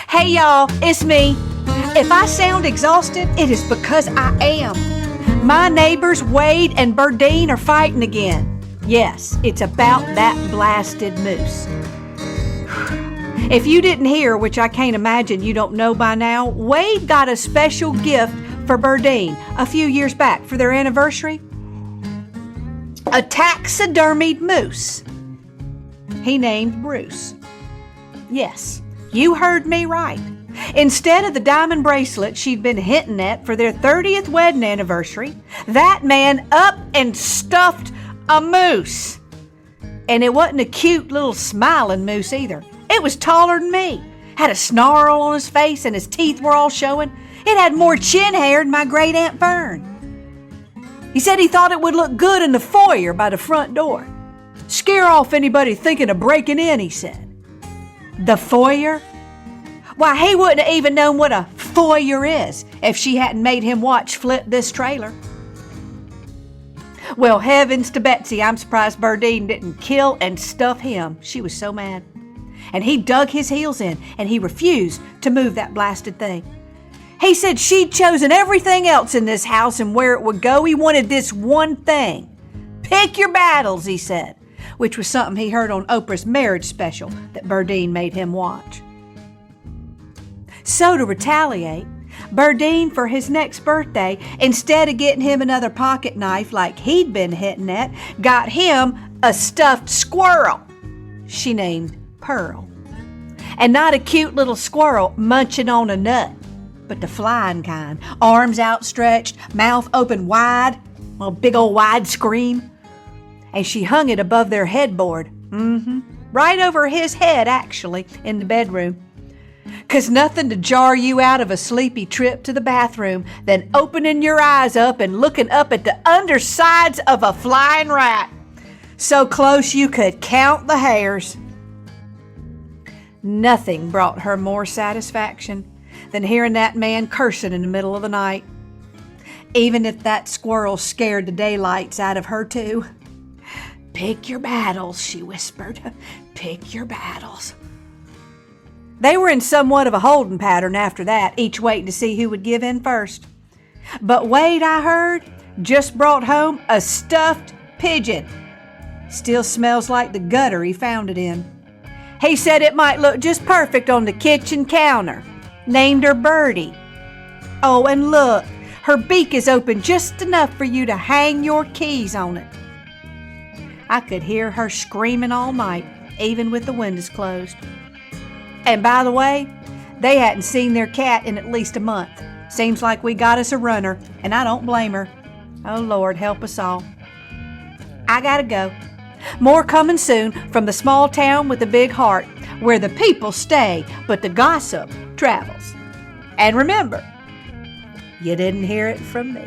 Hey y'all, it's me. If I sound exhausted, it is because I am. My neighbors Wade and Burdine are fighting again. Yes, it's about that blasted moose. If you didn't hear, which I can't imagine you don't know by now, Wade got a special gift for Burdine a few years back for their anniversary. A taxidermied moose. He named Bruce. Yes, you heard me right. Instead of the diamond bracelet she'd been hinting at for their 30th wedding anniversary, that man up and stuffed a moose. And it wasn't a cute little smiling moose either. It was taller than me, had a snarl on his face and his teeth were all showing. It had more chin hair than my great Aunt Fern. He said he thought it would look good in the foyer by the front door. Scare off anybody thinking of breaking in, he said. The foyer? Why, he wouldn't have even known what a foyer is if she hadn't made him watch Flip this trailer. Well, heavens to Betsy, I'm surprised Burdine didn't kill and stuff him. She was so mad. And he dug his heels in, and he refused to move that blasted thing. He said she'd chosen everything else in this house and where it would go. He wanted this one thing. Pick your battles, he said, which was something he heard on Oprah's marriage special that Burdine made him watch. So to retaliate, Burdine, for his next birthday, instead of getting him another pocket knife like he'd been hitting at, got him a stuffed squirrel she named Pearl. And not a cute little squirrel munching on a nut, but the flying kind, arms outstretched, mouth open wide, a big old wide scream. And she hung it above their headboard, right over his head actually, in the bedroom. 'Cause nothing to jar you out of a sleepy trip to the bathroom than opening your eyes up and looking up at the undersides of a flying rat, so close you could count the hairs. Nothing brought her more satisfaction than hearing that man cursing in the middle of the night, even if that squirrel scared the daylights out of her too. Pick your battles, she whispered. Pick your battles. They were in somewhat of a holding pattern after that, each waiting to see who would give in first. But Wade, I heard, just brought home a stuffed pigeon. Still smells like the gutter he found it in. He said it might look just perfect on the kitchen counter. Named her Birdie. Oh, and look, her beak is open just enough for you to hang your keys on it. I could hear her screaming all night, even with the windows closed. And by the way, they hadn't seen their cat in at least a month. Seems like we got us a runner, and I don't blame her. Oh, Lord, help us all. I gotta go. More coming soon from the small town with the big heart, where the people stay, but the gossip travels. And remember, you didn't hear it from me.